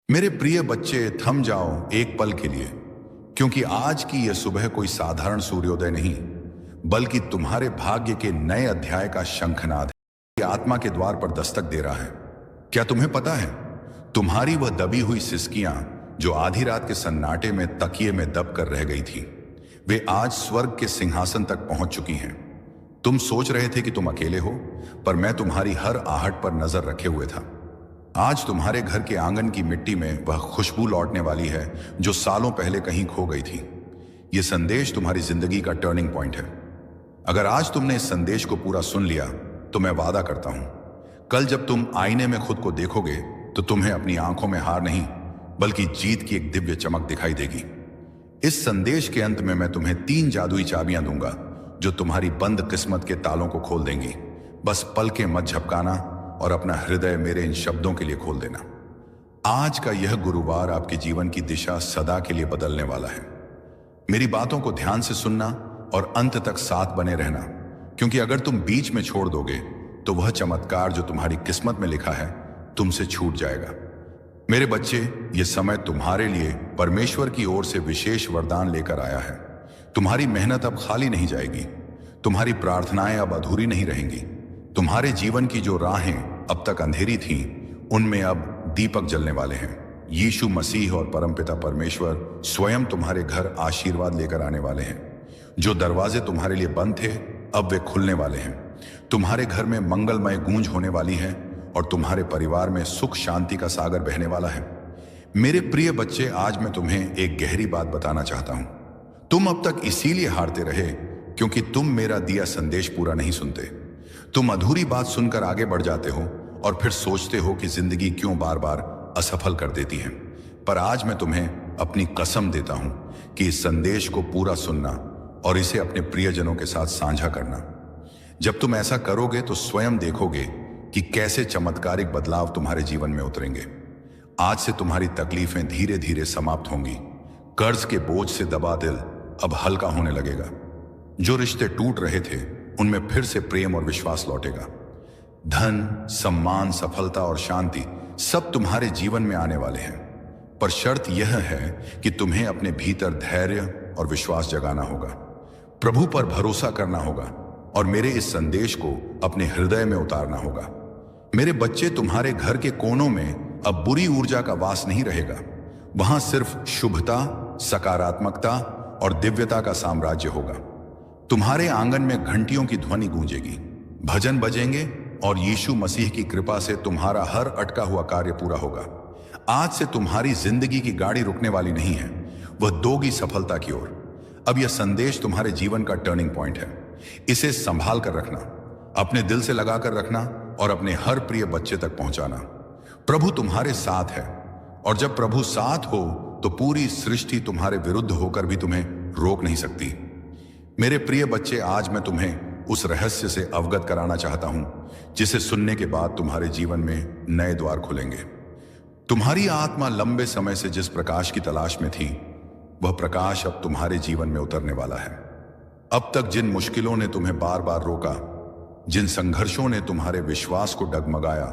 मेरे प्रिय बच्चे, थम जाओ एक पल के लिए, क्योंकि आज की यह सुबह कोई साधारण सूर्योदय नहीं, बल्कि तुम्हारे भाग्य के नए अध्याय का शंखनाद है। ये आत्मा के द्वार पर दस्तक दे रहा है। क्या तुम्हें पता है, तुम्हारी वह दबी हुई सिसकियां जो आधी रात के सन्नाटे में तकिए में दब कर रह गई थी, वे आज स्वर्ग के सिंहासन तक पहुंच चुकी हैं। तुम सोच रहे थे कि तुम अकेले हो, पर मैं तुम्हारी हर आहट पर नजर रखे हुए था। आज तुम्हारे घर के आंगन की मिट्टी में वह खुशबू लौटने वाली है जो सालों पहले कहीं खो गई थी। यह संदेश तुम्हारी जिंदगी का टर्निंग पॉइंट है। अगर आज तुमने इस संदेश को पूरा सुन लिया तो मैं वादा करता हूं, कल जब तुम आईने में खुद को देखोगे तो तुम्हें अपनी आंखों में हार नहीं, बल्कि जीत की एक दिव्य चमक दिखाई देगी। इस संदेश के अंत में मैं तुम्हें 3 जादुई चाबियां दूंगा जो तुम्हारी बंद किस्मत के तालों को खोल देंगी। बस पलकें मत झपकाना और अपना हृदय मेरे इन शब्दों के लिए खोल देना। आज का यह गुरुवार आपके जीवन की दिशा सदा के लिए बदलने वाला है। मेरी बातों को ध्यान से सुनना और अंत तक साथ बने रहना, क्योंकि अगर तुम बीच में छोड़ दोगे तो वह चमत्कार जो तुम्हारी किस्मत में लिखा है तुमसे छूट जाएगा। मेरे बच्चे, यह समय तुम्हारे लिए परमेश्वर की ओर से विशेष वरदान लेकर आया है। तुम्हारी मेहनत अब खाली नहीं जाएगी, तुम्हारी प्रार्थनाएं अब अधूरी नहीं रहेंगी। तुम्हारे जीवन की जो राहें अब तक अंधेरी थीं, उनमें अब दीपक जलने वाले हैं। यीशु मसीह और परमपिता परमेश्वर स्वयं तुम्हारे घर आशीर्वाद लेकर आने वाले हैं। जो दरवाजे तुम्हारे लिए बंद थे, अब वे खुलने वाले हैं। तुम्हारे घर में मंगलमय गूंज होने वाली है और तुम्हारे परिवार में सुख शांति का सागर बहने वाला है। मेरे प्रिय बच्चे, आज मैं तुम्हें एक गहरी बात बताना चाहता हूं। तुम अब तक इसीलिए हारते रहे क्योंकि तुम मेरा दिया संदेश पूरा नहीं सुनते। तुम अधूरी बात सुनकर आगे बढ़ जाते हो और फिर सोचते हो कि जिंदगी क्यों बार बार असफल कर देती है। पर आज मैं तुम्हें अपनी कसम देता हूं कि इस संदेश को पूरा सुनना और इसे अपने प्रियजनों के साथ साझा करना। जब तुम ऐसा करोगे तो स्वयं देखोगे कि कैसे चमत्कारिक बदलाव तुम्हारे जीवन में उतरेंगे। आज से तुम्हारी तकलीफें धीरे धीरे समाप्त होंगी। कर्ज के बोझ से दबा दिल अब हल्का होने लगेगा। जो रिश्ते टूट रहे थे, उनमें फिर से प्रेम और विश्वास लौटेगा। धन, सम्मान, सफलता और शांति सब तुम्हारे जीवन में आने वाले हैं। पर शर्त यह है कि तुम्हें अपने भीतर धैर्य और विश्वास जगाना होगा, प्रभु पर भरोसा करना होगा और मेरे इस संदेश को अपने हृदय में उतारना होगा। मेरे बच्चे, तुम्हारे घर के कोनों में अब बुरी ऊर्जा का वास नहीं रहेगा। वहां सिर्फ शुभता, सकारात्मकता और दिव्यता का साम्राज्य होगा। तुम्हारे आंगन में घंटियों की ध्वनि गूंजेगी, भजन बजेंगे और यीशु मसीह की कृपा से तुम्हारा हर अटका हुआ कार्य पूरा होगा। आज से तुम्हारी जिंदगी की गाड़ी रुकने वाली नहीं है, वह दोगी सफलता की ओर। अब यह संदेश तुम्हारे जीवन का टर्निंग पॉइंट है। इसे संभाल कर रखना, अपने दिल से लगा कर रखना और अपने हर प्रिय बच्चे तक पहुंचाना। प्रभु तुम्हारे साथ है और जब प्रभु साथ हो तो पूरी सृष्टि तुम्हारे विरुद्ध होकर भी तुम्हें रोक नहीं सकती। मेरे प्रिय बच्चे, आज मैं तुम्हें उस रहस्य से अवगत कराना चाहता हूं जिसे सुनने के बाद तुम्हारे जीवन में नए द्वार खुलेंगे। तुम्हारी आत्मा लंबे समय से जिस प्रकाश की तलाश में थी, वह प्रकाश अब तुम्हारे जीवन में उतरने वाला है। अब तक जिन मुश्किलों ने तुम्हें बार बार रोका, जिन संघर्षों ने तुम्हारे विश्वास को डगमगाया,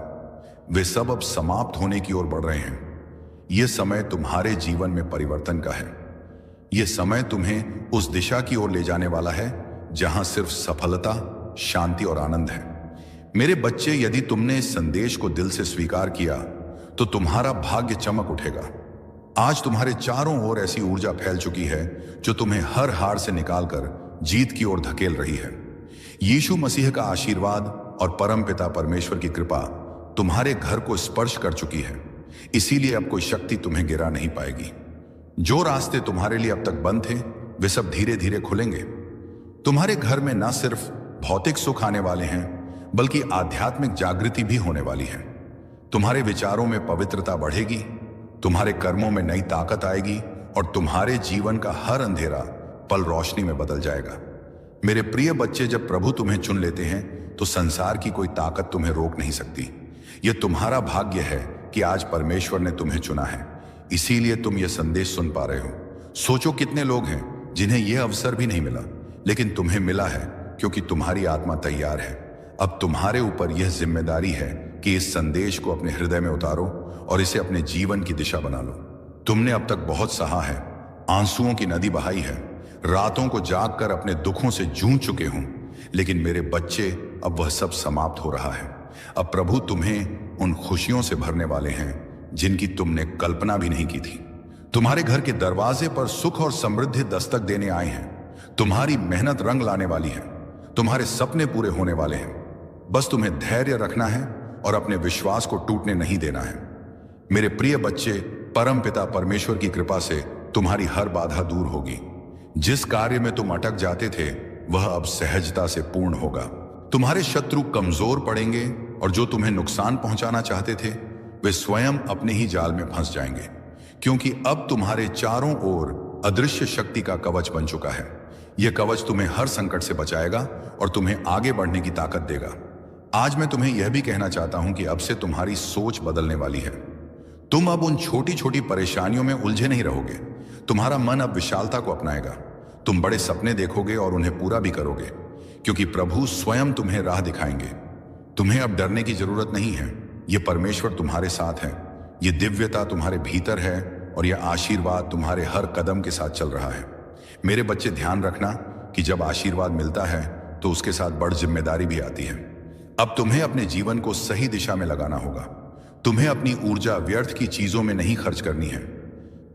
वे सब अब समाप्त होने की ओर बढ़ रहे हैं। यह समय तुम्हारे जीवन में परिवर्तन का है। यह समय तुम्हें उस दिशा की ओर ले जाने वाला है जहां सिर्फ सफलता, शांति और आनंद है। मेरे बच्चे, यदि तुमने इस संदेश को दिल से स्वीकार किया तो तुम्हारा भाग्य चमक उठेगा। आज तुम्हारे चारों ओर ऐसी ऊर्जा फैल चुकी है जो तुम्हें हर हार से निकालकर जीत की ओर धकेल रही है। यीशु मसीह का आशीर्वाद और परमपिता परमेश्वर की कृपा तुम्हारे घर को स्पर्श कर चुकी है, इसीलिए अब कोई शक्ति तुम्हें गिरा नहीं पाएगी। जो रास्ते तुम्हारे लिए अब तक बंद थे, वे सब धीरे धीरे खुलेंगे। तुम्हारे घर में न सिर्फ भौतिक सुख आने वाले हैं, बल्कि आध्यात्मिक जागृति भी होने वाली है। तुम्हारे विचारों में पवित्रता बढ़ेगी, तुम्हारे कर्मों में नई ताकत आएगी और तुम्हारे जीवन का हर अंधेरा पल रोशनी में बदल जाएगा। मेरे प्रिय बच्चे, जब प्रभु तुम्हें चुन लेते हैं तो संसार की कोई ताकत तुम्हें रोक नहीं सकती। यह तुम्हारा भाग्य है कि आज परमेश्वर ने तुम्हें चुना है, इसीलिए तुम यह संदेश सुन पा रहे हो। सोचो कितने लोग हैं जिन्हें यह अवसर भी नहीं मिला, लेकिन तुम्हें मिला है क्योंकि तुम्हारी आत्मा तैयार है। अब तुम्हारे ऊपर यह जिम्मेदारी है कि इस संदेश को अपने हृदय में उतारो और इसे अपने जीवन की दिशा बना लो। तुमने अब तक बहुत सहा है, आंसुओं की नदी बहाई है, रातों को जागकर अपने दुखों से जूझ चुके हूं, लेकिन मेरे बच्चे अब वह सब समाप्त हो रहा है। अब प्रभु तुम्हें उन खुशियों से भरने वाले हैं जिनकी तुमने कल्पना भी नहीं की थी। तुम्हारे घर के दरवाजे पर सुख और समृद्धि दस्तक देने आए हैं। तुम्हारी मेहनत रंग लाने वाली है। तुम्हारे सपने पूरे होने वाले हैं। बस तुम्हें धैर्य रखना है और अपने विश्वास को टूटने नहीं देना है। मेरे प्रिय बच्चे, परम पिता परमेश्वर की कृपा से तुम्हारी हर बाधा दूर होगी। जिस कार्य में तुम अटक जाते थे वह अब सहजता से पूर्ण होगा। तुम्हारे शत्रु कमजोर पड़ेंगे और जो तुम्हें नुकसान पहुंचाना चाहते थे वे स्वयं अपने ही जाल में फंस जाएंगे, क्योंकि अब तुम्हारे चारों ओर अदृश्य शक्ति का कवच बन चुका है। यह कवच तुम्हें हर संकट से बचाएगा और तुम्हें आगे बढ़ने की ताकत देगा। आज मैं तुम्हें यह भी कहना चाहता हूं कि अब से तुम्हारी सोच बदलने वाली है। तुम अब उन छोटी छोटी परेशानियों में उलझे नहीं रहोगे। तुम्हारा मन अब विशालता को अपनाएगा। तुम बड़े सपने देखोगे और उन्हें पूरा भी करोगे, क्योंकि प्रभु स्वयं तुम्हें राह दिखाएंगे। तुम्हें अब डरने की जरूरत नहीं है। यह परमेश्वर तुम्हारे साथ है। यह दिव्यता तुम्हारे भीतर है और यह आशीर्वाद तुम्हारे हर कदम के साथ चल रहा है। मेरे बच्चे, ध्यान रखना कि जब आशीर्वाद मिलता है तो उसके साथ बड़ी जिम्मेदारी भी आती है। अब तुम्हें अपने जीवन को सही दिशा में लगाना होगा। तुम्हें अपनी ऊर्जा व्यर्थ की चीजों में नहीं खर्च करनी है।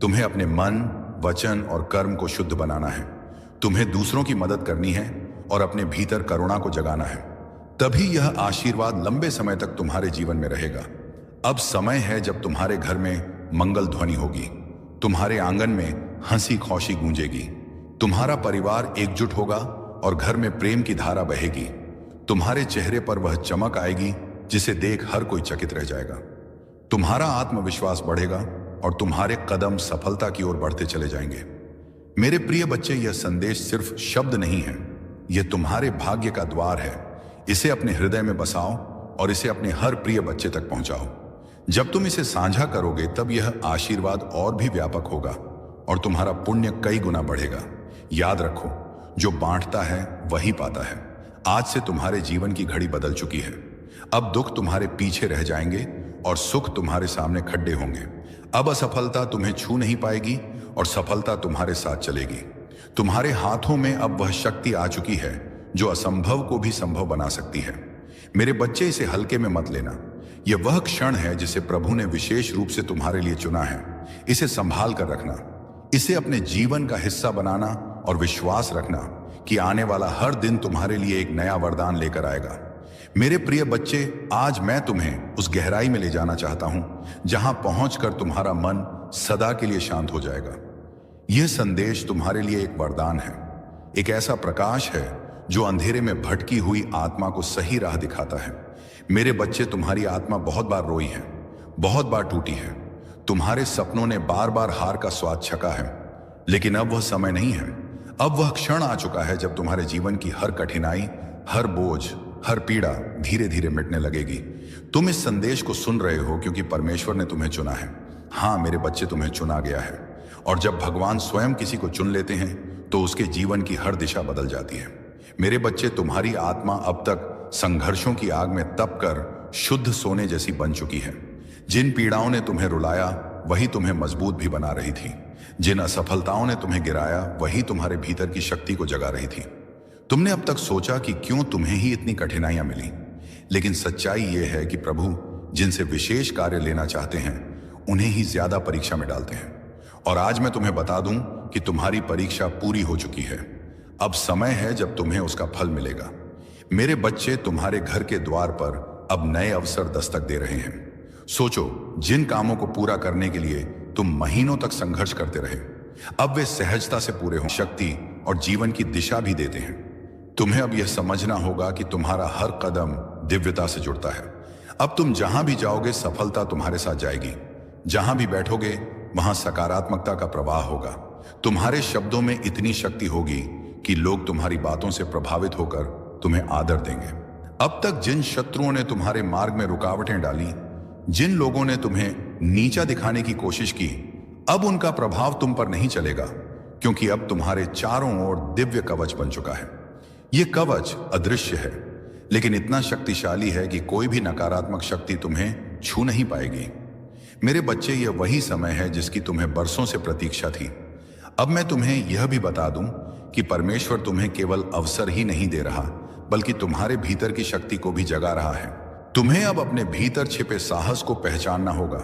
तुम्हें अपने मन, वचन और कर्म को शुद्ध बनाना है। तुम्हें दूसरों की मदद करनी है और अपने भीतर करुणा को जगाना है। तभी यह आशीर्वाद लंबे समय तक तुम्हारे जीवन में रहेगा। अब समय है जब तुम्हारे घर में मंगल ध्वनि होगी। तुम्हारे आंगन में हंसी खुशी गूंजेगी। तुम्हारा परिवार एकजुट होगा और घर में प्रेम की धारा बहेगी। तुम्हारे चेहरे पर वह चमक आएगी जिसे देख हर कोई चकित रह जाएगा। तुम्हारा आत्मविश्वास बढ़ेगा और तुम्हारे कदम सफलता की ओर बढ़ते चले जाएंगे। मेरे प्रिय बच्चे, यह संदेश सिर्फ शब्द नहीं है, यह तुम्हारे भाग्य का द्वार है। इसे अपने हृदय में बसाओ और इसे अपने हर प्रिय बच्चे तक पहुंचाओ। जब तुम इसे साझा करोगे तब यह आशीर्वाद और भी व्यापक होगा और तुम्हारा पुण्य कई गुना बढ़ेगा। याद रखो, जो बांटता है वही पाता है। आज से तुम्हारे जीवन की घड़ी बदल चुकी है। अब दुख तुम्हारे पीछे रह जाएंगे और सुख तुम्हारे सामने खड्डे होंगे। अब असफलता तुम्हें छू नहीं पाएगी और सफलता तुम्हारे साथ चलेगी। तुम्हारे हाथों में अब वह शक्ति आ चुकी है जो असंभव को भी संभव बना सकती है। मेरे बच्चे, इसे हल्के में मत लेना। यह वह क्षण है जिसे प्रभु ने विशेष रूप से तुम्हारे लिए चुना है। इसे संभाल कर रखना, इसे अपने जीवन का हिस्सा बनाना और विश्वास रखना कि आने वाला हर दिन तुम्हारे लिए एक नया वरदान लेकर आएगा। मेरे प्रिय बच्चे, आज मैं तुम्हें उस गहराई में ले जाना चाहता हूं जहां पहुंचकर तुम्हारा मन सदा के लिए शांत हो जाएगा। यह संदेश तुम्हारे लिए एक वरदान है, एक ऐसा प्रकाश है जो अंधेरे में भटकी हुई आत्मा को सही राह दिखाता है। मेरे बच्चे, तुम्हारी आत्मा बहुत बार रोई है, बहुत बार टूटी है। तुम्हारे सपनों ने बार बार हार का स्वाद छका है, लेकिन अब वह समय नहीं है। अब वह क्षण आ चुका है जब तुम्हारे जीवन की हर कठिनाई, हर बोझ, हर पीड़ा धीरे धीरे मिटने लगेगी। तुम इस संदेश को सुन रहे हो क्योंकि परमेश्वर ने तुम्हें चुना है। हाँ मेरे बच्चे, तुम्हें चुना गया है। और जब भगवान स्वयं किसी को चुन लेते हैं तो उसके जीवन की हर दिशा बदल जाती है। मेरे बच्चे, तुम्हारी आत्मा अब तक संघर्षों की आग में तप कर शुद्ध सोने जैसी बन चुकी है। जिन पीड़ाओं ने तुम्हें रुलाया वही तुम्हें मजबूत भी बना रही थी। जिन असफलताओं ने तुम्हें गिराया वही तुम्हारे भीतर की शक्ति को जगा रही थी। तुमने अब तक सोचा कि क्यों तुम्हें ही इतनी कठिनाइयां मिली, लेकिन सच्चाई यह है कि प्रभु जिनसे विशेष कार्य लेना चाहते हैं उन्हें ही ज्यादा परीक्षा में डालते हैं। और आज मैं तुम्हें बता दूं कि तुम्हारी परीक्षा पूरी हो चुकी है। अब समय है जब तुम्हें उसका फल मिलेगा। मेरे बच्चे, तुम्हारे घर के द्वार पर अब नए अवसर दस्तक दे रहे हैं। सोचो, जिन कामों को पूरा करने के लिए तुम महीनों तक संघर्ष करते रहे, अब वे सहजता से पूरे हों, शक्ति और जीवन की दिशा भी देते हैं। तुम्हें अब यह समझना होगा कि तुम्हारा हर कदम दिव्यता से जुड़ता है। अब तुम जहां भी जाओगे सफलता तुम्हारे साथ जाएगी। जहां भी बैठोगे वहां सकारात्मकता का प्रवाह होगा। तुम्हारे शब्दों में इतनी शक्ति होगी कि लोग तुम्हारी बातों से प्रभावित होकर तुम्हें आदर देंगे। अब तक जिन शत्रुओं ने तुम्हारे मार्ग में रुकावटें डाली, जिन लोगों ने तुम्हें नीचा दिखाने की कोशिश की, अब उनका प्रभाव तुम पर नहीं चलेगा, क्योंकि अब तुम्हारे चारों ओर दिव्य कवच बन चुका है। यह कवच अदृश्य है, लेकिन इतना शक्तिशाली है कि कोई भी नकारात्मक शक्ति तुम्हें छू नहीं पाएगी। मेरे बच्चे, यह वही समय है जिसकी तुम्हें बरसों से प्रतीक्षा थी। अब मैं तुम्हें यह भी बता दूं कि परमेश्वर तुम्हें केवल अवसर ही नहीं दे रहा, बल्कि तुम्हारे भीतर की शक्ति को भी जगा रहा है। तुम्हें अब अपने भीतर छिपे साहस को पहचानना होगा।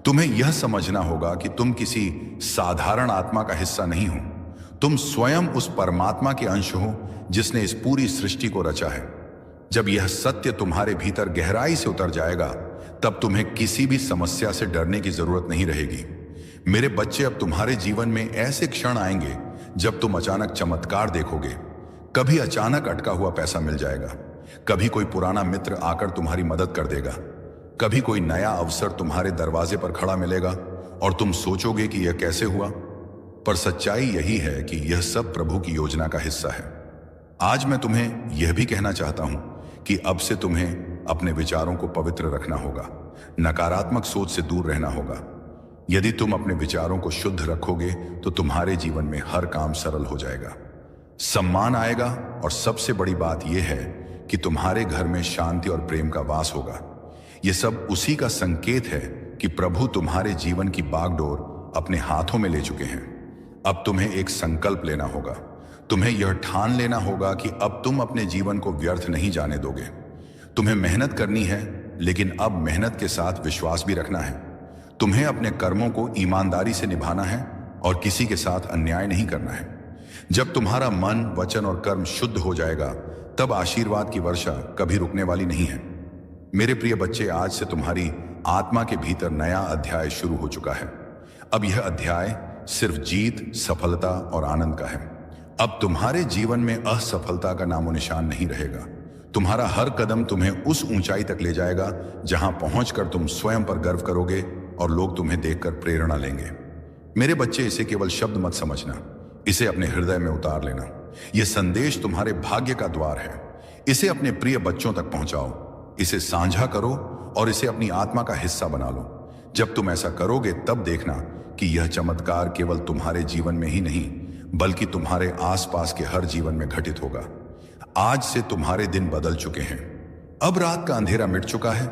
तुम्हें यह समझना होगा कि तुम किसी साधारण आत्मा का हिस्सा नहीं हो। तुम स्वयं उस परमात्मा के अंश हो जिसने इस पूरी सृष्टि को रचा है। जब यह सत्य तुम्हारे भीतर गहराई से उतर जाएगा, तब तुम्हें किसी भी समस्या से डरने की जरूरत नहीं रहेगी। मेरे बच्चे, अब तुम्हारे जीवन में ऐसे क्षण आएंगे जब तुम अचानक चमत्कार देखोगे। कभी अचानक अटका हुआ पैसा मिल जाएगा, कभी कोई पुराना मित्र आकर तुम्हारी मदद कर देगा, कभी कोई नया अवसर तुम्हारे दरवाजे पर खड़ा मिलेगा और तुम सोचोगे कि यह कैसे हुआ। पर सच्चाई यही है कि यह सब प्रभु की योजना का हिस्सा है। आज मैं तुम्हें यह भी कहना चाहता हूं कि अब से तुम्हें अपने विचारों को पवित्र रखना होगा, नकारात्मक सोच से दूर रहना होगा। यदि तुम अपने विचारों को शुद्ध रखोगे तो तुम्हारे जीवन में हर काम सरल हो जाएगा, सम्मान आएगा और सबसे बड़ी बात यह है कि तुम्हारे घर में शांति और प्रेम का वास होगा। यह सब उसी का संकेत है कि प्रभु तुम्हारे जीवन की बागडोर अपने हाथों में ले चुके हैं। अब तुम्हें एक संकल्प लेना होगा। तुम्हें यह ठान लेना होगा कि अब तुम अपने जीवन को व्यर्थ नहीं जाने दोगे। तुम्हें मेहनत करनी है, लेकिन अब मेहनत के साथ विश्वास भी रखना है। तुम्हें अपने कर्मों को ईमानदारी से निभाना है और किसी के साथ अन्याय नहीं करना है। जब तुम्हारा मन, वचन और कर्म शुद्ध हो जाएगा, तब आशीर्वाद की वर्षा कभी रुकने वाली नहीं है। मेरे प्रिय बच्चे, आज से तुम्हारी आत्मा के भीतर नया अध्याय शुरू हो चुका है। अब यह अध्याय सिर्फ जीत, सफलता और आनंद का है। अब तुम्हारे जीवन में असफलता का नामो निशान नहीं रहेगा। तुम्हारा हर कदम तुम्हें उस ऊंचाई तक ले जाएगा जहां पहुंचकर तुम स्वयं पर गर्व करोगे और लोग तुम्हें देखकर प्रेरणा लेंगे। मेरे बच्चे, इसे केवल शब्द मत समझना, इसे अपने हृदय में उतार लेना। यह संदेश तुम्हारे भाग्य का द्वार है। इसे अपने प्रिय बच्चों तक पहुंचाओ, इसे साझा करो और इसे अपनी आत्मा का हिस्सा बना लो। जब तुम ऐसा करोगे, तब देखना कि यह चमत्कार केवल तुम्हारे जीवन में ही नहीं, बल्कि तुम्हारे आसपास के हर जीवन में घटित होगा। आज से तुम्हारे दिन बदल चुके हैं। अब रात का अंधेरा मिट चुका है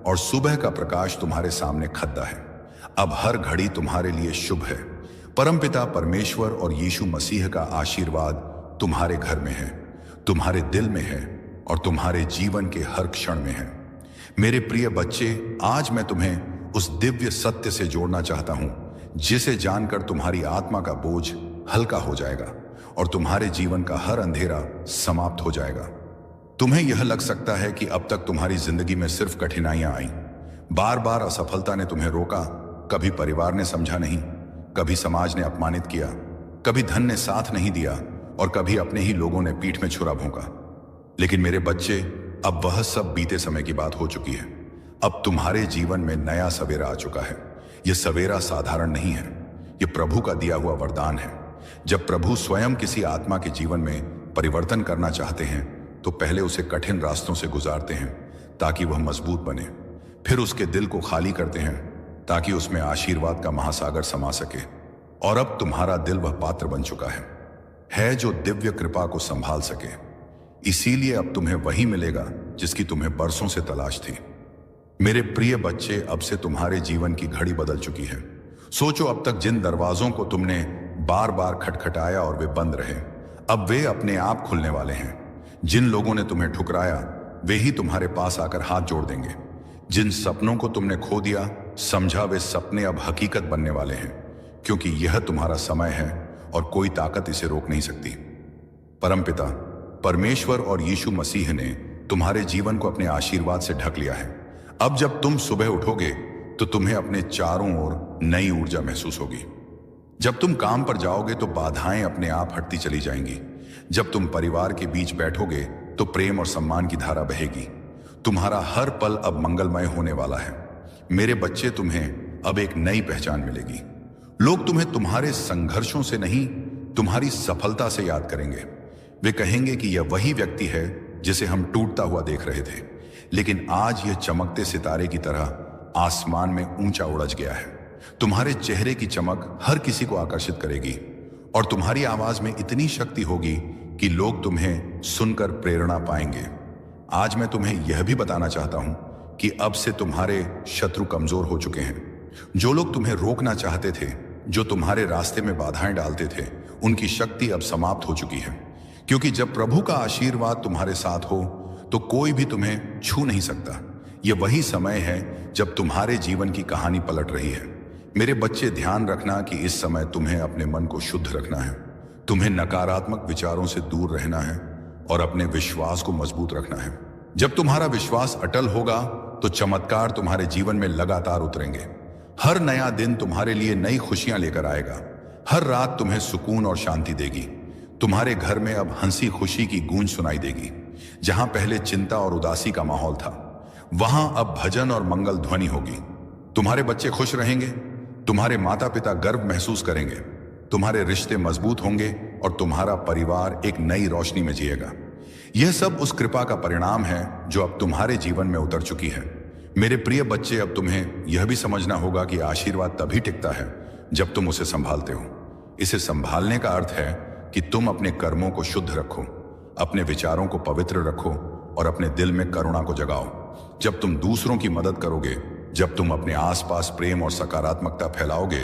और सुबह का प्रकाश तुम्हारे सामने खद्दा है। अब हर घड़ी तुम्हारे लिए शुभ है। परमपिता परमेश्वर और यीशु मसीह का आशीर्वाद तुम्हारे घर में है, तुम्हारे दिल में है और तुम्हारे जीवन के हर क्षण में है। मेरे प्रिय बच्चे, आज मैं तुम्हें उस दिव्य सत्य से जोड़ना चाहता हूं, जिसे जानकर तुम्हारी आत्मा का बोझ हल्का हो जाएगा और तुम्हारे जीवन का हर अंधेरा समाप्त हो जाएगा। तुम्हें यह लग सकता है कि अब तक तुम्हारी जिंदगी में सिर्फ कठिनाइयां आई, बार बार असफलता ने तुम्हें रोका, कभी परिवार ने समझा नहीं, कभी समाज ने अपमानित किया, कभी धन ने साथ नहीं दिया और कभी अपने ही लोगों ने पीठ में छुरा भोंका। लेकिन मेरे बच्चे, अब वह सब बीते समय की बात हो चुकी है। अब तुम्हारे जीवन में नया सवेरा आ चुका है। यह सवेरा साधारण नहीं है, यह प्रभु का दिया हुआ वरदान है। जब प्रभु स्वयं किसी आत्मा के जीवन में परिवर्तन करना चाहते हैं, तो पहले उसे कठिन रास्तों से गुजारते हैं ताकि वह मजबूत बने। फिर उसके दिल को खाली करते हैं ताकि उसमें आशीर्वाद का महासागर समा सके। और अब तुम्हारा दिल वह पात्र बन चुका है जो दिव्य कृपा को संभाल सके। इसीलिए अब तुम्हें वही मिलेगा जिसकी तुम्हें बरसों से तलाश थी। मेरे प्रिय बच्चे, अब से तुम्हारे जीवन की घड़ी बदल चुकी है। सोचो, अब तक जिन दरवाजों को तुमने बार बार खटखटाया और वे बंद रहे, अब वे अपने आप खुलने वाले हैं। जिन लोगों ने तुम्हें ठुकराया, वे ही तुम्हारे पास आकर हाथ जोड़ देंगे। जिन सपनों को तुमने खो दिया, समझा वे सपने अब हकीकत बनने वाले हैं, क्योंकि यह तुम्हारा समय है और कोई ताकत इसे रोक नहीं सकती। परमपिता परमेश्वर और यीशु मसीह ने तुम्हारे जीवन को अपने आशीर्वाद से ढक लिया है। अब जब तुम सुबह उठोगे तो तुम्हें अपने चारों ओर नई ऊर्जा महसूस होगी। जब तुम काम पर जाओगे तो बाधाएं अपने आप हटती चली जाएंगी। जब तुम परिवार के बीच बैठोगे तो प्रेम और सम्मान की धारा बहेगी। तुम्हारा हर पल अब मंगलमय होने वाला है। मेरे बच्चे, तुम्हें अब एक नई पहचान मिलेगी। लोग तुम्हें तुम्हारे संघर्षों से नहीं, तुम्हारी सफलता से याद करेंगे। वे कहेंगे कि यह वही व्यक्ति है जिसे हम टूटता हुआ देख रहे थे, लेकिन आज यह चमकते सितारे की तरह आसमान में ऊंचा उड़ज गया है। तुम्हारे चेहरे की चमक हर किसी को आकर्षित करेगी और तुम्हारी आवाज में इतनी शक्ति होगी कि लोग तुम्हें सुनकर प्रेरणा पाएंगे। आज मैं तुम्हें यह भी बताना चाहता हूं कि अब से तुम्हारे शत्रु कमजोर हो चुके हैं। जो लोग तुम्हें रोकना चाहते थे, जो तुम्हारे रास्ते में बाधाएं डालते थे, उनकी शक्ति अब समाप्त हो चुकी है। क्योंकि जब प्रभु का आशीर्वाद तुम्हारे साथ हो तो कोई भी तुम्हें छू नहीं सकता। यह वही समय है जब तुम्हारे जीवन की कहानी पलट रही है। मेरे बच्चे, ध्यान रखना कि इस समय तुम्हें अपने मन को शुद्ध रखना है, तुम्हें नकारात्मक विचारों से दूर रहना है और अपने विश्वास को मजबूत रखना है। जब तुम्हारा विश्वास अटल होगा तो चमत्कार तुम्हारे जीवन में लगातार उतरेंगे। हर नया दिन तुम्हारे लिए नई खुशियां लेकर आएगा। हर रात तुम्हें सुकून और शांति देगी। तुम्हारे घर में अब हंसी खुशी की गूंज सुनाई देगी। जहां पहले चिंता और उदासी का माहौल था, वहां अब भजन और मंगल ध्वनि होगी। तुम्हारे बच्चे खुश रहेंगे, तुम्हारे माता पिता गर्व महसूस करेंगे, तुम्हारे रिश्ते मजबूत होंगे और तुम्हारा परिवार एक नई रोशनी में जिएगा। यह सब उस कृपा का परिणाम है जो अब तुम्हारे जीवन में उतर चुकी है। मेरे प्रिय बच्चे, अब तुम्हें यह भी समझना होगा कि आशीर्वाद तभी टिकता है जब तुम उसे संभालते हो। इसे संभालने का अर्थ है कि तुम अपने कर्मों को शुद्ध रखो, अपने विचारों को पवित्र रखो और अपने दिल में करुणा को जगाओ। जब तुम दूसरों की मदद करोगे, जब तुम अपने आसपास प्रेम और सकारात्मकता फैलाओगे,